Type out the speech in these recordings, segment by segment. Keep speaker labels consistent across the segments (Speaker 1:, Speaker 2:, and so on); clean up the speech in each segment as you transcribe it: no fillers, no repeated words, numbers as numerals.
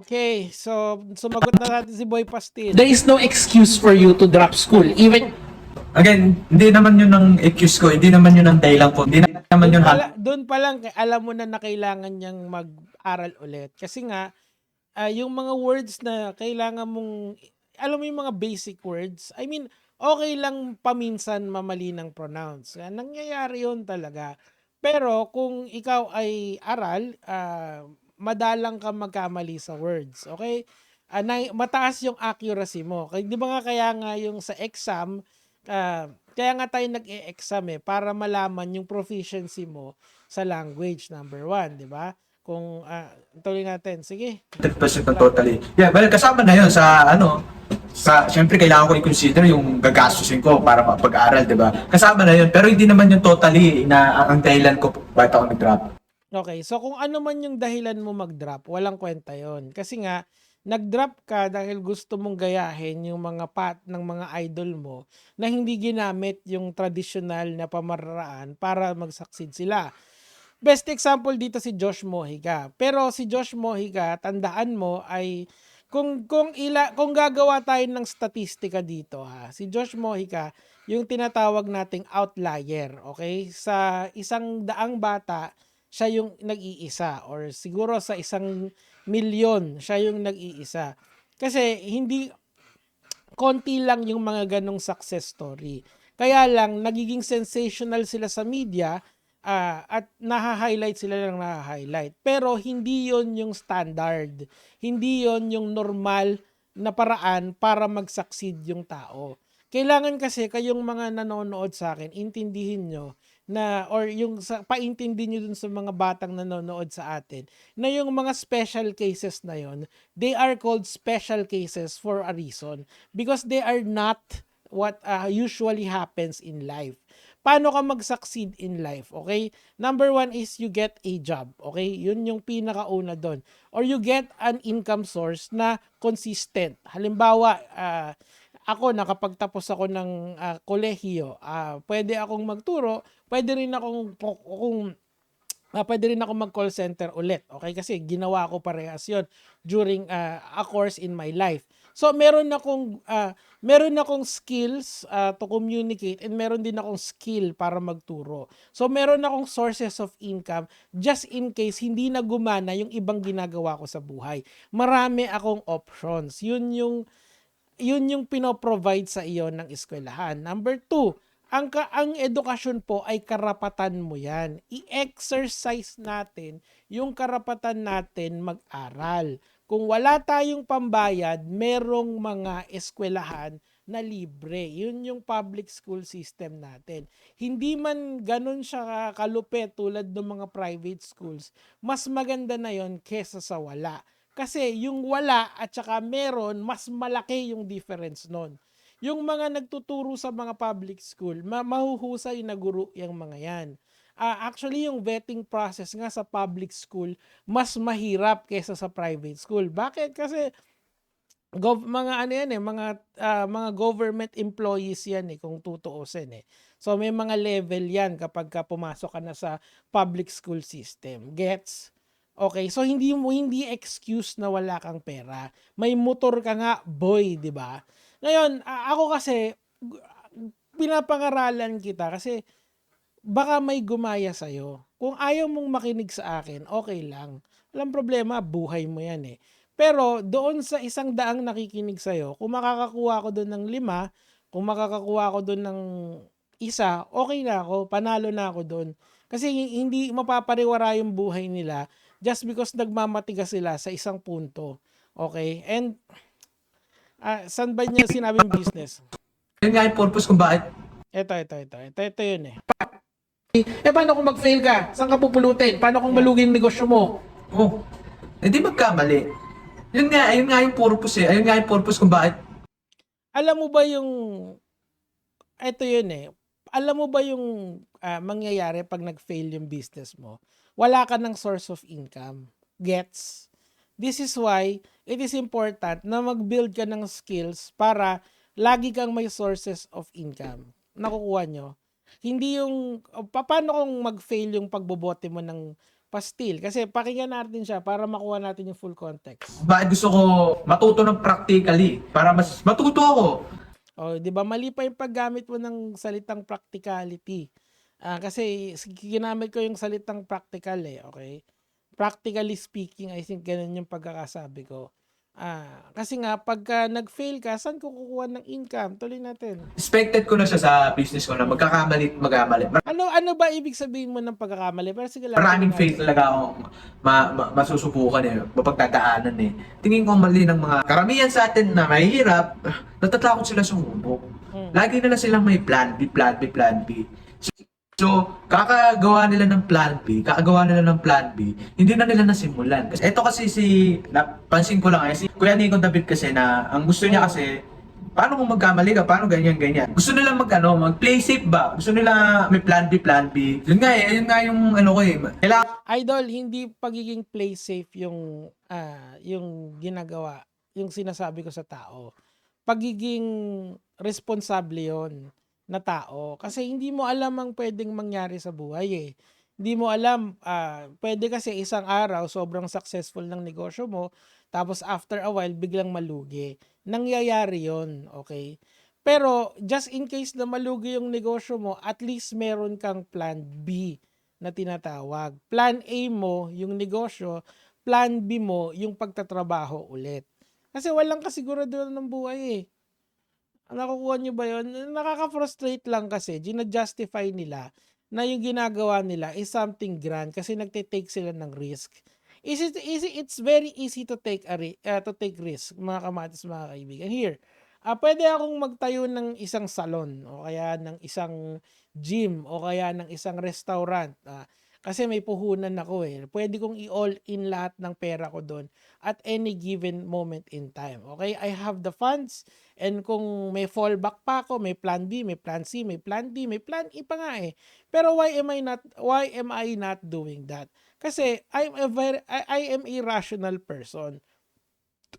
Speaker 1: Okay, so sumagot na natin si Boy Pastil.
Speaker 2: There is no excuse for you to drop school. Even
Speaker 3: Again, hindi naman yun ang excuse ko, hindi naman yun ang dahilan ko, hindi naman yun
Speaker 1: Doon pa lang alam mo na kailangan niyang mag-aral ulit. Kasi nga, yung mga words na kailangan mong, alam mo yung mga basic words, I mean, okay lang paminsan mamali ng pronounce. Nangyayari yun talaga. Pero kung ikaw ay aral, madalang ka magkamali sa words. Okay? Mataas yung accuracy mo. Di ba nga kaya nga yung sa exam, kaya nga tayo nag-e-exam para malaman yung proficiency mo sa language, number one, di ba? Kung tuloy natin, sige.
Speaker 3: 100% na totally. Yeah, well, kasama na yun syempre kailangan ko i-consider yung gagastusin ko para mapag-aral, di ba? Kasama na yun, pero hindi naman yung totally na ang dahilan ko bakit ako nag-drop.
Speaker 1: Okay, so kung ano man yung dahilan mo mag-drop, walang kwenta yon. Kasi nga, nag-drop ka dahil gusto mong gayahin yung mga ng mga idol mo na hindi ginamit yung traditional na pamaraan para mag-succeed sila. Best example dito si Josh Mojica. Pero si Josh Mojica, tandaan mo ay kung gagawa tayo ng statistika dito si Josh Mojica, yung tinatawag nating outlier, okay? Sa 100 bata, siya yung nag-iisa or siguro sa 1,000,000 siya yung nag-iisa. Kasi hindi konti lang yung mga ganong success story. Kaya lang nagiging sensational sila sa media at naha-highlight sila ng naha-highlight. Pero hindi yon yung standard. Hindi yon yung normal na paraan para mag-succeed yung tao. Kailangan kasi kayong mga nanonood sa akin, intindihin nyo na or yung paintindi nyo dun sa mga batang nanonood sa atin na yung mga special cases na yon, they are called special cases for a reason because they are not what usually happens in life. Paano ka mag-succeed in life, okay? Number one is you get a job, okay? Yun yung pinakauna doon. Or you get an income source na consistent. Halimbawa, ako nakapagtapos ako ng kolehiyo, pwede akong magturo, pwede rin ako mag-call center ulit. Okay? Kasi ginawa ko parehas yun during a course in my life. So, meron akong skills to communicate and meron din akong skill para magturo. So, meron akong sources of income just in case hindi na gumana yung ibang ginagawa ko sa buhay. Marami akong options. Yun yung pino-provide sa iyo ng eskwelahan. Number 2, ang edukasyon po ay karapatan mo yan. I-exercise natin yung karapatan natin mag-aral. Kung wala tayong pambayad, merong mga eskwelahan na libre. Yun yung public school system natin. Hindi man ganun siya kalupit tulad ng mga private schools, mas maganda na yon kesa sa wala. Kasi yung wala at saka meron, mas malaki yung difference nun. Yung mga nagtuturo sa mga public school, mahuhusay na guro yung mga yan. Actually, yung vetting process nga sa public school, mas mahirap kesa sa private school. Bakit? Kasi mga ano yan mga government employees yan kung tutuusin So may mga level yan kapag pumasok ka na sa public school system. Gets? Okay, so hindi excuse na wala kang pera. May motor ka nga, boy, 'di ba? Ngayon, ako kasi pinapangaralan kita kasi baka may gumaya sa iyo. Kung ayaw mong makinig sa akin, okay lang. Walang problema, buhay mo 'yan Pero doon sa 100 nakikinig sa iyo, kung makakakuha ako doon ng 5, kung makakakuha ako doon ng 1, okay na ako, panalo na ako doon. Kasi hindi mapapariwara yung buhay nila just because nagmamatigas sila sa isang punto. Okay? And saan ba niya sinabing business?
Speaker 3: Yun nga yung purpose kung bakit.
Speaker 1: Ito yun
Speaker 2: paano kung mag-fail ka? Saan ka pupulutin? Paano kung malugi yung negosyo mo?
Speaker 3: Oh, hindi magkamali. Yun nga yung purpose Ayun nga yung purpose kung bakit.
Speaker 1: Alam mo ba yung, ito yun alam mo ba yung mangyayari pag nag-fail yung business mo? Wala ka ng source of income. Gets? This is why it is important na mag-build ka ng skills para lagi kang may sources of income. Nakukuha nyo? Hindi yung, paano kung mag-fail yung pagbobote mo ng pastil. Kasi pakinggan natin siya para makuha natin yung full context.
Speaker 3: Bakit gusto ko matuto ng practically para mas matuto ako.
Speaker 1: O, 'di ba mali pa yung paggamit mo ng salitang practicality. Kasi ginamit ko yung salitang practical eh, okay? Practically speaking, I think ganun yung pagkakasabi ko. Kasi nga pagka nag-fail ka, saan ko kukuha ng income? Tuloy natin.
Speaker 3: Expected ko na siya sa business ko na magkakamali at magamali.
Speaker 1: Ano ba ibig sabihin mo ng pagkakamali? Pero sige lang,
Speaker 3: Maraming
Speaker 1: tuloy
Speaker 3: faith
Speaker 1: natin.
Speaker 3: talaga akong masusubukan eh, mapagdadaanan eh. Tingin ko mali ng mga karamihan sa atin na mahihirap, natatakot sila sumubok. Lagi nila silang may plan B, plan B, plan B. So, kakagawa nila ng plan B, kakagawa nila ng plan B, hindi na nila nasimulan. Kasi ito kasi napansin ko lang si Kuya Nico David kasi na, ang gusto niya kasi, paano kung magkamali ka, paano ganyan. Gusto nila mag-play safe ba? Gusto nila may plan B, plan B. Yun nga yung ano ko eh. Kailangan
Speaker 1: Idol, hindi pagiging play safe yung ginagawa, yung sinasabi ko sa tao. Pagiging responsable yon na tao. Kasi hindi mo alam ang pwedeng mangyari sa buhay eh. Hindi mo alam, pwede kasi isang araw sobrang successful ng negosyo mo, tapos after a while biglang malugi. Nangyayari yon, okay? Pero just in case na malugi yung negosyo mo, at least meron kang plan B na tinatawag. Plan A mo yung negosyo, plan B mo yung pagtatrabaho ulit. Kasi walang kasiguraduhan ng buhay eh. Nakukuha niyo ba yun? Nakaka-frustrate lang kasi gina-justify nila na yung ginagawa nila is something grand kasi nagte-take sila ng risk. It's very easy to take to take risk, mga kamatis, mga kaibigan. Here, pwede akong magtayo ng isang salon o kaya ng isang gym o kaya ng isang restaurant. Kasi may puhunan ako eh. Pwede kong i-all in lahat ng pera ko doon at any given moment in time. Okay? I have the funds, and kung may fallback pa ako, may plan B, may plan C, may plan D, may plan E pa nga eh. Pero why am I not doing that? Kasi I am a rational person.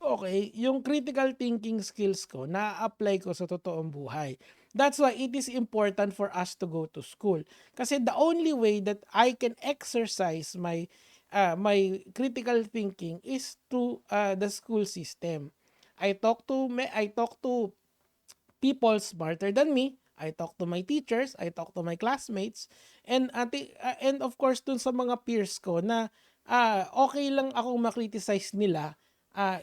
Speaker 1: Okay, yung critical thinking skills ko na-apply ko sa totoong buhay. That's why it is important for us to go to school. Kasi the only way that I can exercise my critical thinking is through the school system. I talk to people smarter than me. I talk to my teachers, I talk to my classmates, and of course dun sa mga peers ko na okay lang akong makriticize nila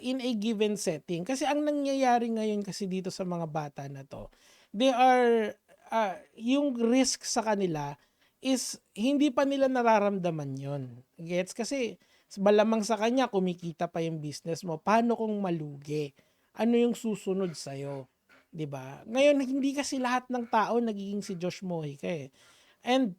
Speaker 1: in a given setting. Kasi ang nangyayari ngayon kasi dito sa mga bata na to, they are, yung risk sa kanila is hindi pa nila nararamdaman yon. Gets? Kasi malamang sa kanya kumikita pa yung business mo. Paano kung malugi? Ano yung susunod sa'yo? 'Di ba? Ngayon hindi kasi lahat ng tao nagiging si Josh Mojica eh. And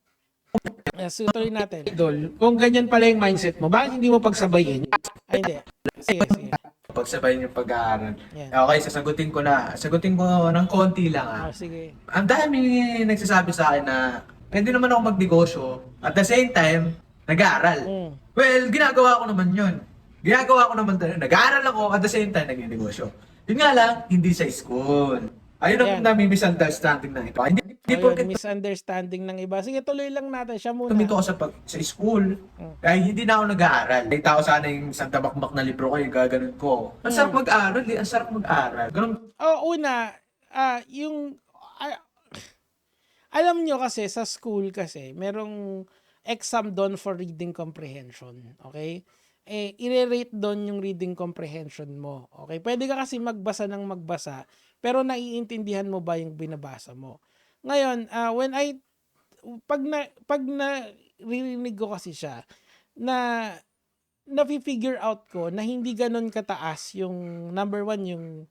Speaker 1: so tuloy natin.
Speaker 2: Idol, kung ganyan pala yung mindset mo, bakit hindi mo pagsabayin?
Speaker 1: Ay hindi. Sige.
Speaker 3: pagsabayin yung pag-aaral.
Speaker 1: Yan.
Speaker 3: Okay, sasagutin ko na. Sagutin ko ng konti lang
Speaker 1: Sige.
Speaker 3: Ang dami nagsasabi sa akin na pwede naman ako magnegosyo. At the same time, nag-aaral.
Speaker 1: Mm.
Speaker 3: Well, ginagawa ko naman yun. Ginagawa ko naman talaga. Nag-aaral ako at the same time nagnegosyo. Yun nga lang, hindi sa school. Ayun ang
Speaker 1: Yan.
Speaker 3: dami misunderstanding ng ito. Hindi
Speaker 1: Ayun,
Speaker 3: porket
Speaker 1: misunderstanding ng iba. Sige, tuloy lang natin siya muna.
Speaker 3: tumito ako sa school, kaya hindi na ako nag-aaral. May tao sana yung isang tabakbak na libro ko, yung gaganon ko. Ang sarap mag-aaral eh, ang sarap mag-aaral. Ganun,
Speaker 1: Una, alam nyo kasi sa school kasi, merong exam doon for reading comprehension. Okay? I-rate doon yung reading comprehension mo. Okay? Pwede ka kasi magbasa ng magbasa, pero naiintindihan mo ba yung binabasa mo? Ngayon, pag naririnig ko kasi siya, na na-figure out ko na hindi ganon kataas yung number one,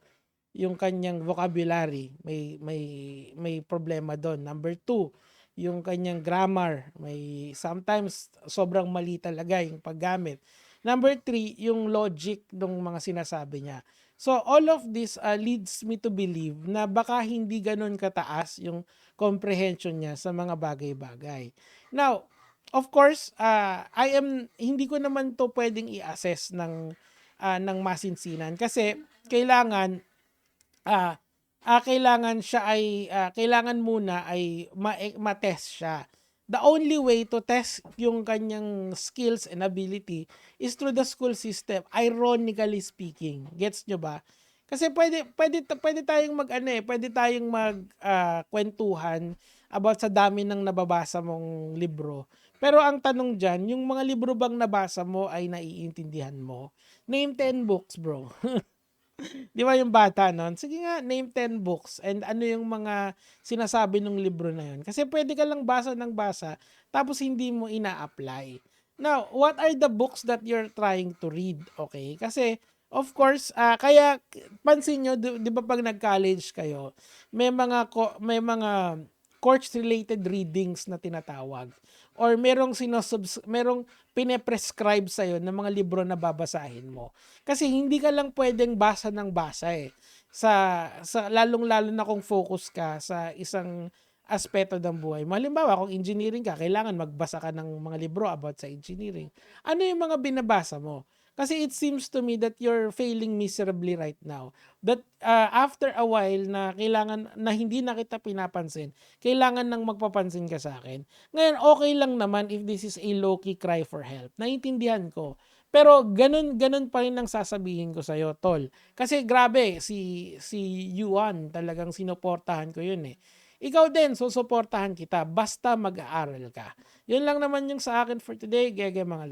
Speaker 1: yung kanyang vocabulary, may problema doon. Number two, yung kanyang grammar, may sometimes sobrang mali talaga yung paggamit. Number three, yung logic ng mga sinasabi niya. So all of this leads me to believe na baka hindi ganon kataas yung comprehension niya sa mga bagay-bagay. Now, of course, hindi ko naman to pwedeng i-assess ng masinsinan kasi kailangan kailangan siya kailangan muna ay ma-test siya. the only way to test yung kanyang skills and ability is through the school system, ironically speaking. Gets nyo ba? Kasi pwede tayong pwede tayong kwentuhan about sa dami ng nababasa mong libro. Pero ang tanong diyan, yung mga libro bang nabasa mo ay naiintindihan mo? Name 10 books, bro. Di ba yung bata nun? Sige nga, name 10 books and ano yung mga sinasabi ng libro na yun. Kasi pwede ka lang basa ng basa tapos hindi mo ina-apply. Now, what are the books that you're trying to read? Okay? Kasi, of course, kaya pansin nyo, di ba pag nag-college kayo, may mga course-related readings na tinatawag. Or merong pine-prescribe sa'yo ng mga libro na babasahin mo. Kasi hindi ka lang pwedeng basa ng basa eh. Sa lalong-lalo na kung focus ka sa isang aspeto ng buhay mo. Halimbawa, kung engineering ka, kailangan magbasa ka ng mga libro about sa engineering. Ano yung mga binabasa mo? Kasi it seems to me that you're failing miserably right now. That after a while na kailangan na hindi na kita pinapansin, kailangan nang magpapansin ka sa akin. Ngayon, okay lang naman if this is a low-key cry for help. Naiintindihan ko. Pero ganun pa rin ang sasabihin ko sa'yo, tol. Kasi grabe, si Yuan, talagang sinuportahan ko yun eh. Ikaw din, susuportahan kita, basta mag-aaral ka. Yun lang naman yung sa akin for today, Gege mga